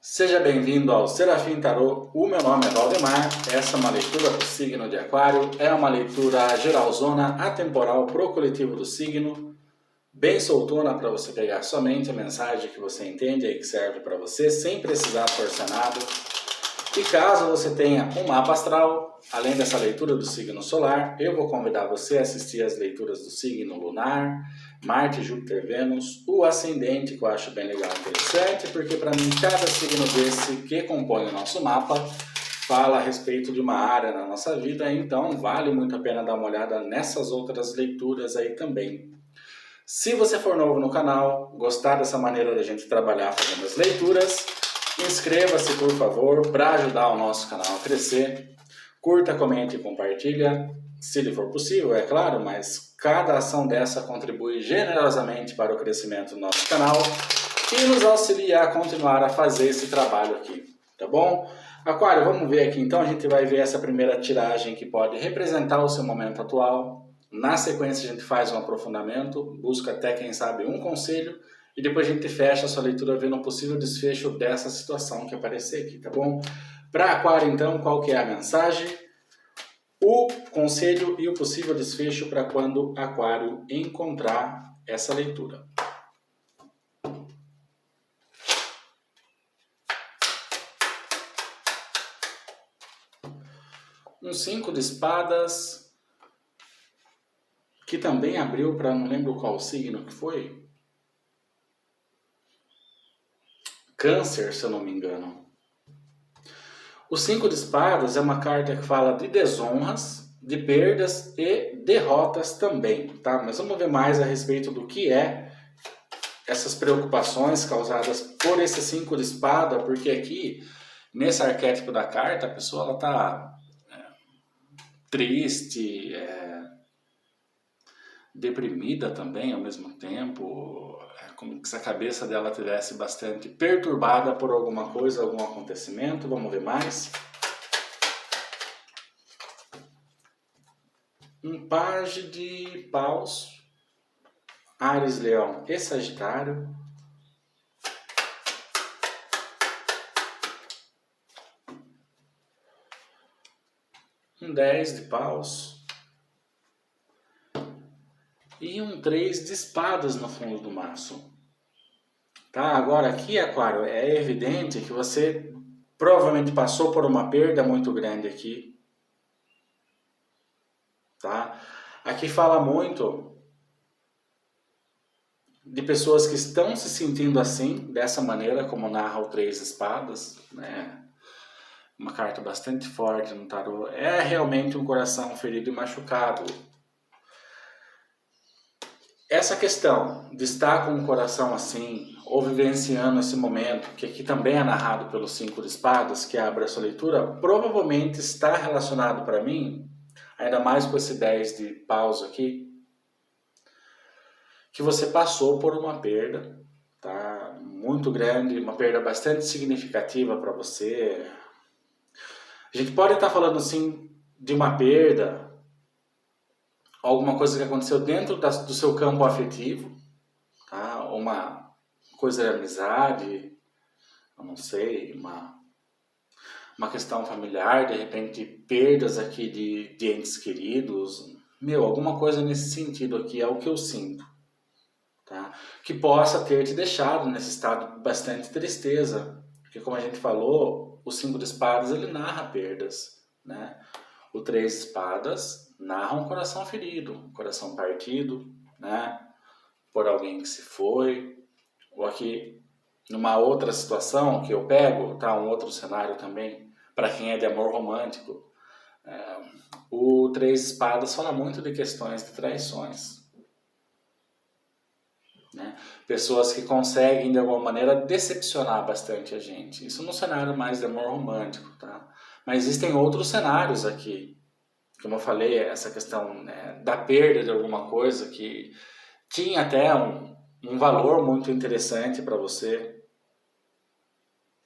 Seja bem-vindo ao Serafim Tarô. O meu nome é Valdemar. Essa é uma leitura do signo de Aquário. É uma leitura geralzona, atemporal pro coletivo do signo. Bem soltona para você pegar somente a mensagem que você entende e que serve para você, sem precisar forçar nada. E caso você tenha um mapa astral, além dessa leitura do signo solar, eu vou convidar você a assistir as leituras do signo lunar, Marte, Júpiter, Vênus, o ascendente, que eu acho bem legal e interessante, porque para mim cada signo desse que compõe o nosso mapa fala a respeito de uma área na nossa vida, então vale muito a pena dar uma olhada nessas outras leituras aí também. Se você for novo no canal, gostar dessa maneira da gente trabalhar fazendo as leituras, inscreva-se por favor para ajudar o nosso canal a crescer. Curta, comente e compartilha, se lhe for possível, é claro, mas cada ação dessa contribui generosamente para o crescimento do nosso canal e nos auxilia a continuar a fazer esse trabalho aqui, tá bom? Aquário, vamos ver aqui então, a gente vai ver essa primeira tiragem que pode representar o seu momento atual. Na sequência a gente faz um aprofundamento, busca até quem sabe um conselho e depois a gente fecha a sua leitura vendo um possível desfecho dessa situação que aparecer aqui, tá bom? Para Aquário então, qual que é a mensagem? O conselho e o possível desfecho para quando Aquário encontrar essa leitura. Um 5 de espadas, que também abriu para não lembro qual signo que foi. Câncer, se eu não me engano. O 5 de espadas é uma carta que fala de desonras, de perdas e derrotas também, tá? Mas vamos ver mais a respeito do que é essas preocupações causadas por esse 5 de espada, porque aqui, nesse arquétipo da carta, a pessoa está triste, deprimida também ao mesmo tempo, como se a cabeça dela estivesse bastante perturbada por alguma coisa, algum acontecimento. Vamos ver mais. Um pajem de paus, Áries, Leão e Sagitário. Um 10 de paus. E um 3 de espadas no fundo do maço. Tá? Agora aqui, Aquário, é evidente que você provavelmente passou por uma perda muito grande aqui. Tá? Aqui fala muito de pessoas que estão se sentindo assim, dessa maneira como narra o 3 de espadas, né? Uma carta bastante forte no tarô. É realmente um coração ferido e machucado. Essa questão de estar com o coração assim, ou vivenciando esse momento, que aqui também é narrado pelo 5 de espadas, que abre essa leitura, provavelmente está relacionado para mim, ainda mais com esse 10 de paus aqui, que você passou por uma perda, tá? Muito grande, uma perda bastante significativa para você. A gente pode estar falando assim de uma perda, alguma coisa que aconteceu dentro do seu campo afetivo, tá? Uma coisa de amizade, eu não sei, uma questão familiar, de repente perdas aqui de entes queridos, alguma coisa nesse sentido aqui é o que eu sinto, tá? Que possa ter te deixado nesse estado de bastante tristeza, porque como a gente falou, o 5 de espadas ele narra perdas, né? O 3 de espadas narra um coração ferido, um coração partido, né? Por alguém que se foi, ou aqui numa outra situação que eu pego, tá? Um outro cenário também, para quem é de amor romântico, o 3 de espadas fala muito de questões de traições, né? Pessoas que conseguem de alguma maneira decepcionar bastante a gente, isso no cenário mais de amor romântico, tá? Mas existem outros cenários aqui, como eu falei, essa questão, né, da perda de alguma coisa que tinha até um valor muito interessante para você,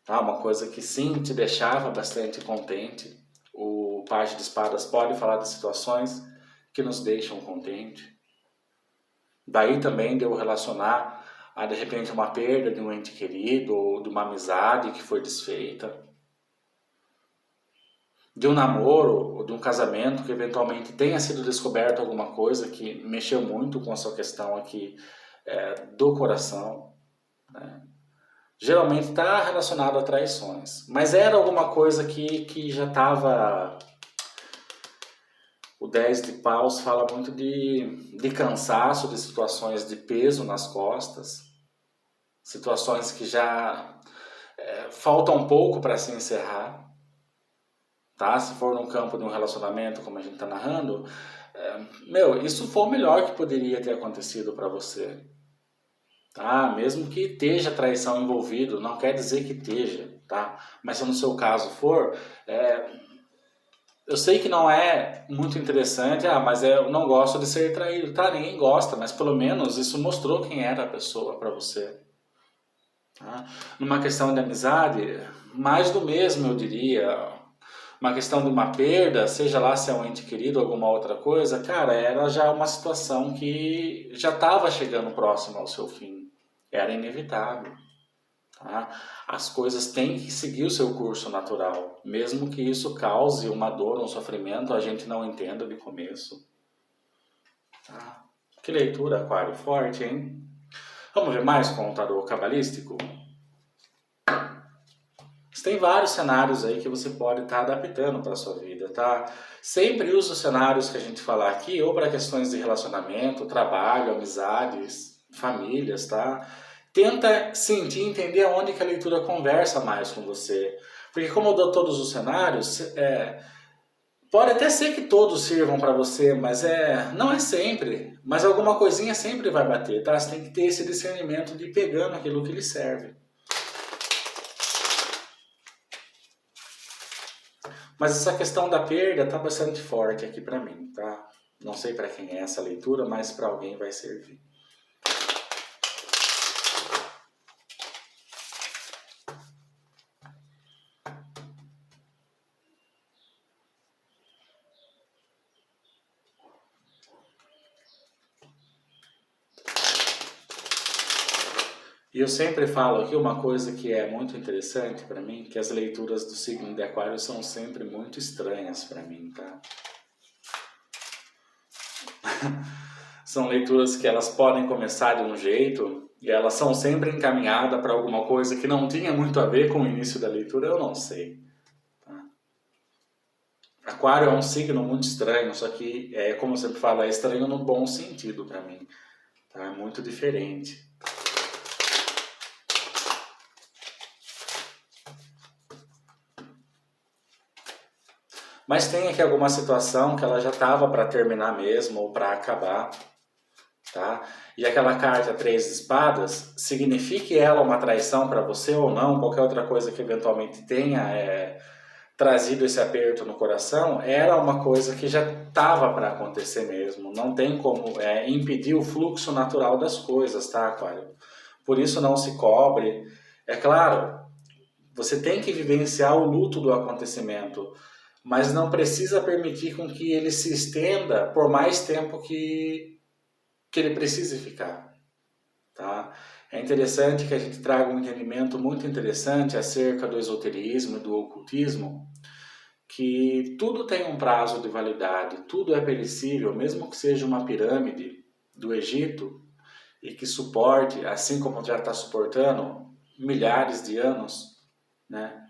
tá? Uma coisa que sim te deixava bastante contente. O pajem de espadas pode falar de situações que nos deixam contente. Daí também de eu relacionar de repente uma perda de um ente querido ou de uma amizade que foi desfeita, de um namoro ou de um casamento que eventualmente tenha sido descoberto alguma coisa que mexeu muito com a sua questão aqui do coração, né? Geralmente está relacionado a traições, mas era alguma coisa que já estava. O 10 de paus fala muito de cansaço, de situações de peso nas costas, situações que já faltam um pouco para se encerrar, tá? Se for num campo de um relacionamento, como a gente está narrando, isso foi o melhor que poderia ter acontecido para você, tá? Mesmo que esteja traição envolvido, não quer dizer que esteja, tá? Mas se no seu caso for, eu sei que não é muito interessante, mas eu não gosto de ser traído, tá? Ninguém gosta, mas pelo menos isso mostrou quem era a pessoa para você, tá? Numa questão de amizade, mais do mesmo, eu diria. Uma questão de uma perda, seja lá se é um ente querido ou alguma outra coisa, cara, era já uma situação que já estava chegando próximo ao seu fim. Era inevitável, tá? As coisas têm que seguir o seu curso natural, mesmo que isso cause uma dor, um sofrimento, a gente não entenda de começo, tá? Que leitura, Aquário, forte, hein? Vamos ver mais com o tarô cabalístico? Tem vários cenários aí que você pode estar adaptando para a sua vida, tá? Sempre use os cenários que a gente falar aqui, ou para questões de relacionamento, trabalho, amizades, famílias, tá? Tenta sentir, entender aonde que a leitura conversa mais com você. Porque como eu dou todos os cenários, pode até ser que todos sirvam para você, mas não é sempre. Mas alguma coisinha sempre vai bater, tá? Você tem que ter esse discernimento de ir pegando aquilo que lhe serve. Mas essa questão da perda está bastante forte aqui para mim, tá? Não sei para quem é essa leitura, mas para alguém vai servir. E eu sempre falo aqui uma coisa que é muito interessante para mim, que as leituras do signo de Aquário são sempre muito estranhas para mim, tá? São leituras que elas podem começar de um jeito e elas são sempre encaminhadas para alguma coisa que não tinha muito a ver com o início da leitura, eu não sei. Tá? Aquário é um signo muito estranho, só que, como eu sempre falo, é estranho no bom sentido para mim. Tá? É muito diferente. Mas tem aqui alguma situação que ela já estava para terminar mesmo ou para acabar, tá? E aquela carta 3 de espadas, signifique ela uma traição para você ou não, qualquer outra coisa que eventualmente tenha trazido esse aperto no coração, era uma coisa que já estava para acontecer mesmo. Não tem como impedir o fluxo natural das coisas, tá, Aquário? Por isso não se cobre. É claro, você tem que vivenciar o luto do acontecimento, mas não precisa permitir com que ele se estenda por mais tempo que ele precise ficar, tá? É interessante que a gente traga um entendimento muito interessante acerca do esoterismo e do ocultismo, que tudo tem um prazo de validade, tudo é perecível, mesmo que seja uma pirâmide do Egito e que suporte, assim como já está suportando, milhares de anos, né?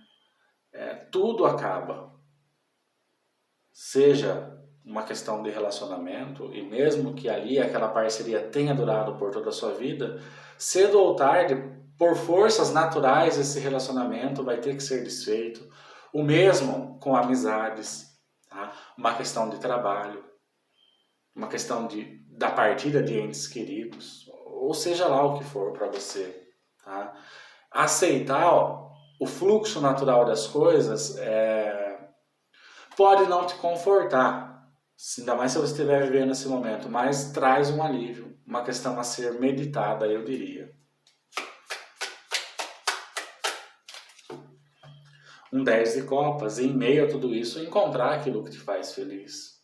Tudo acaba. Seja uma questão de relacionamento, e mesmo que ali aquela parceria tenha durado por toda a sua vida, cedo ou tarde, por forças naturais, esse relacionamento vai ter que ser desfeito. O mesmo com amizades, tá? Uma questão de trabalho, uma questão da partida de entes queridos, ou seja lá o que for para você, tá? Aceitar o fluxo natural das coisas pode não te confortar, ainda mais se você estiver vivendo esse momento, mas traz um alívio, uma questão a ser meditada, eu diria. Um 10 de copas, e em meio a tudo isso, encontrar aquilo que te faz feliz.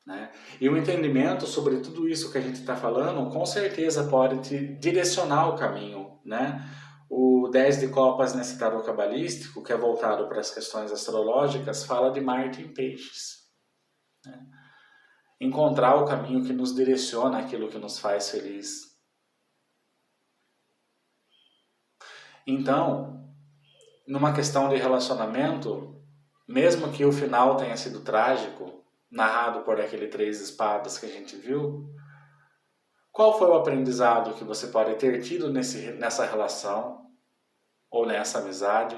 né? E o entendimento sobre tudo isso que a gente está falando, com certeza pode te direcionar o caminho, né? O 10 de copas nesse tarô cabalístico, que é voltado para as questões astrológicas, fala de Marte em peixes, né? Encontrar o caminho que nos direciona aquilo que nos faz feliz. Então, numa questão de relacionamento, mesmo que o final tenha sido trágico, narrado por aquele 3 de espadas que a gente viu, qual foi o aprendizado que você pode ter tido nessa relação ou nessa amizade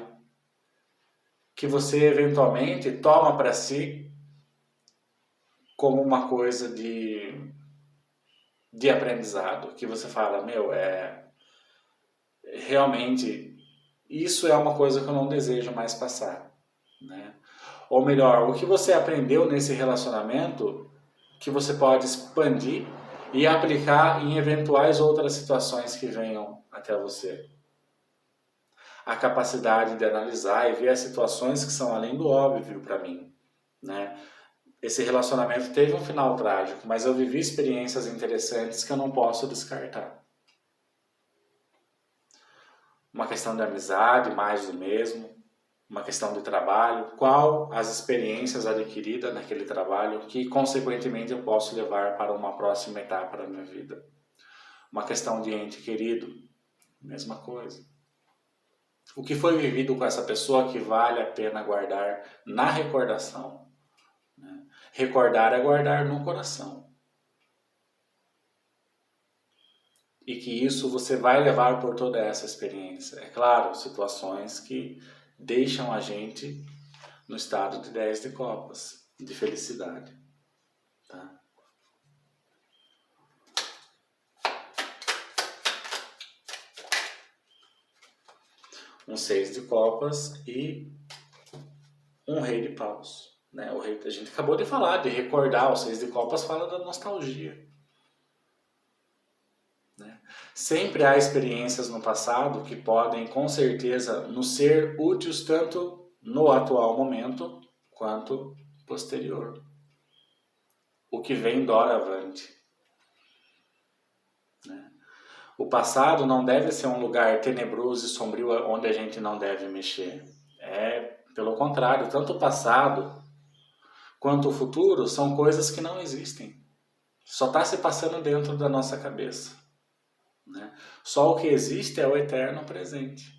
que você eventualmente toma para si como uma coisa de aprendizado, que você fala, meu, realmente isso é uma coisa que eu não desejo mais passar, né? Ou melhor, o que você aprendeu nesse relacionamento que você pode expandir e aplicar em eventuais outras situações que venham até você. A capacidade de analisar e ver as situações que são além do óbvio para mim, né? Esse relacionamento teve um final trágico, mas eu vivi experiências interessantes que eu não posso descartar. Uma questão de amizade, mais do mesmo, uma questão de trabalho, qual as experiências adquiridas naquele trabalho que, consequentemente, eu posso levar para uma próxima etapa da minha vida. Uma questão de ente querido, mesma coisa. O que foi vivido com essa pessoa que vale a pena guardar na recordação, né? Recordar é guardar no coração. E que isso você vai levar por toda essa experiência. É claro, situações que deixam a gente no estado de 10 de copas, de felicidade. Tá? Um 6 de copas e um rei de paus. Né? A gente acabou de falar, de recordar, o 6 de copas fala da nostalgia. Né? Sempre há experiências no passado que podem, com certeza, nos ser úteis tanto no atual momento quanto posterior. O que vem doravante. Né? O passado não deve ser um lugar tenebroso e sombrio onde a gente não deve mexer. Pelo contrário, tanto o passado quanto o futuro são coisas que não existem. Só está se passando dentro da nossa cabeça. Né? Só o que existe é o eterno presente.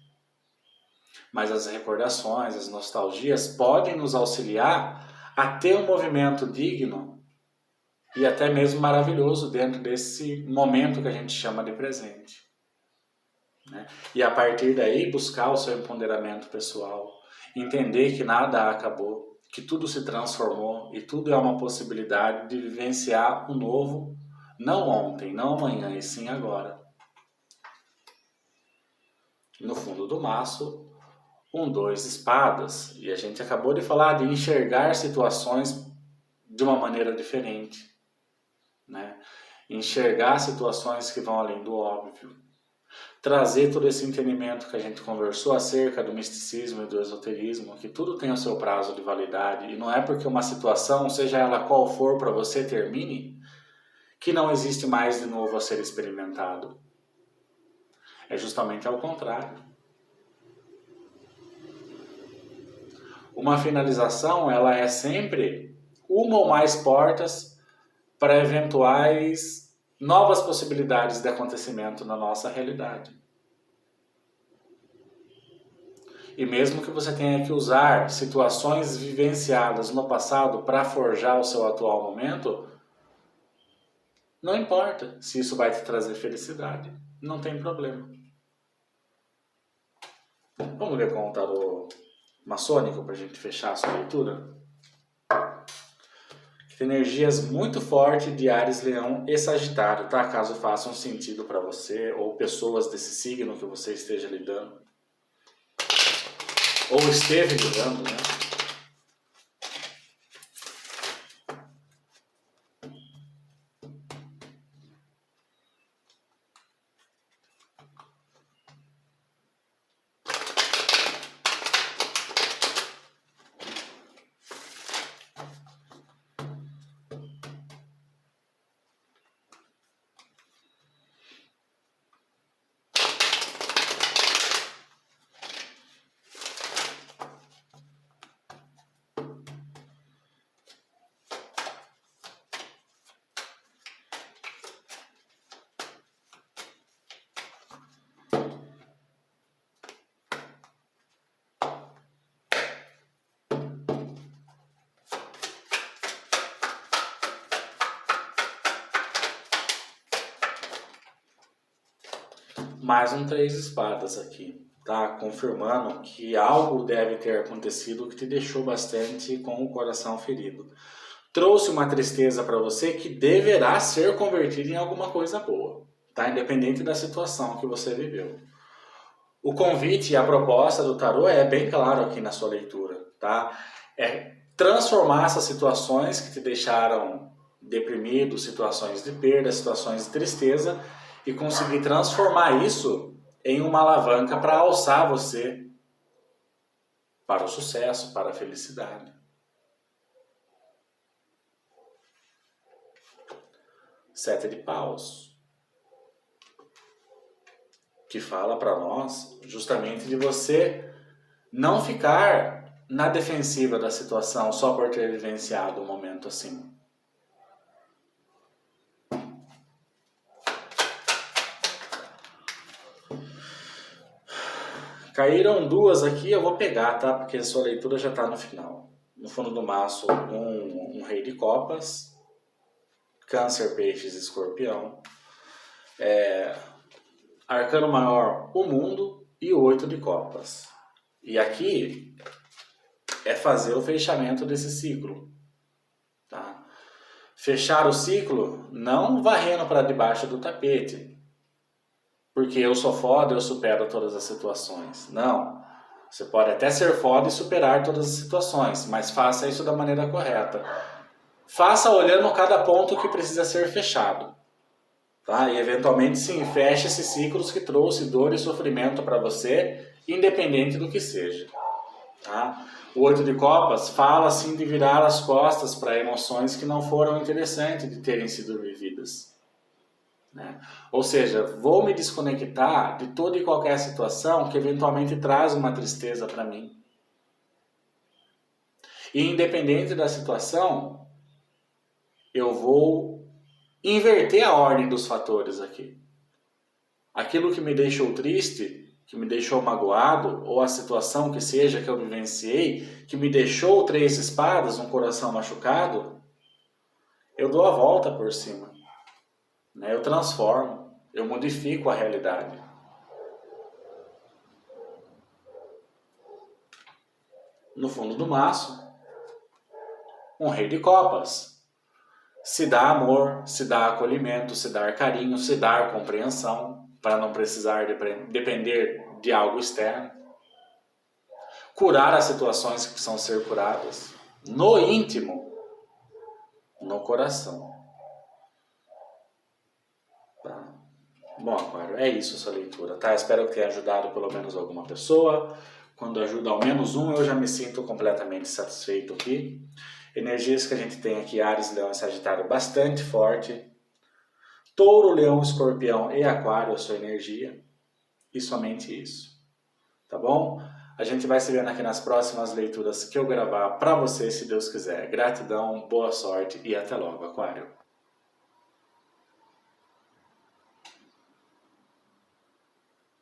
Mas as recordações, as nostalgias podem nos auxiliar a ter um movimento digno e até mesmo maravilhoso dentro desse momento que a gente chama de presente. Né? E a partir daí buscar o seu empoderamento pessoal, entender que nada acabou, que tudo se transformou e tudo é uma possibilidade de vivenciar o novo, não ontem, não amanhã, e sim agora. No fundo do maço, 2 espadas, e a gente acabou de falar de enxergar situações de uma maneira diferente, né? Enxergar situações que vão além do óbvio, trazer todo esse entendimento que a gente conversou acerca do misticismo e do esoterismo, que tudo tem o seu prazo de validade, e não é porque uma situação, seja ela qual for para você, termine, que não existe mais de novo a ser experimentado. É justamente ao contrário. Uma finalização, ela é sempre uma ou mais portas para eventuais novas possibilidades de acontecimento na nossa realidade. E mesmo que você tenha que usar situações vivenciadas no passado para forjar o seu atual momento, não importa se isso vai te trazer felicidade, não tem problema. Vamos ler com o tarô maçônico para a gente fechar a sua leitura? Energias muito fortes de Áries, Leão e Sagitário, tá? Caso façam sentido para você ou pessoas desse signo que você esteja lidando. Ou esteve lidando, né? Mais um 3 de espadas aqui, tá? Confirmando que algo deve ter acontecido que te deixou bastante com o coração ferido. Trouxe uma tristeza para você que deverá ser convertida em alguma coisa boa, tá? Independente da situação que você viveu. O convite e a proposta do tarô é bem claro aqui na sua leitura, tá? É transformar essas situações que te deixaram deprimido, situações de perda, situações de tristeza, e conseguir transformar isso em uma alavanca para alçar você para o sucesso, para a felicidade. Sete de paus, que fala para nós justamente de você não ficar na defensiva da situação só por ter vivenciado um momento assim. Caíram duas aqui, eu vou pegar, tá? Porque a sua leitura já está no final. No fundo do maço, um rei de copas, câncer, peixes, escorpião. Arcano maior, o mundo e o 8 de copas. E aqui é fazer o fechamento desse ciclo. Tá? Fechar o ciclo não varrendo para debaixo do tapete. Porque eu sou foda, eu supero todas as situações. Não. Você pode até ser foda e superar todas as situações, mas faça isso da maneira correta. Faça olhando cada ponto que precisa ser fechado. Tá? E eventualmente sim, feche esses ciclos que trouxe dor e sofrimento para você, independente do que seja. Tá? O 8 de copas fala assim de virar as costas para emoções que não foram interessantes de terem sido vividas. Né? Ou seja, vou me desconectar de toda e qualquer situação que eventualmente traz uma tristeza para mim. E independente da situação, eu vou inverter a ordem dos fatores aqui. Aquilo que me deixou triste, que me deixou magoado, ou a situação que seja que eu vivenciei, que me deixou 3 espadas, um coração machucado, eu dou a volta por cima. Né? Eu transformo. Eu modifico a realidade. No fundo do maço, um rei de copas. Se dá amor, se dá acolhimento, se dar carinho, se dar compreensão, para não precisar depender de algo externo. Curar as situações que precisam ser curadas. No íntimo, no coração. Tá? Bom, Aquário, é isso essa leitura, tá? Espero que tenha ajudado pelo menos alguma pessoa. Quando ajuda ao menos um, eu já me sinto completamente satisfeito aqui. Energias que a gente tem aqui, Áries, Leão e Sagitário, bastante forte. Touro, Leão, Escorpião e Aquário, a sua energia. E somente isso. Tá bom? A gente vai se vendo aqui nas próximas leituras que eu gravar para você, se Deus quiser. Gratidão, boa sorte e até logo, Aquário.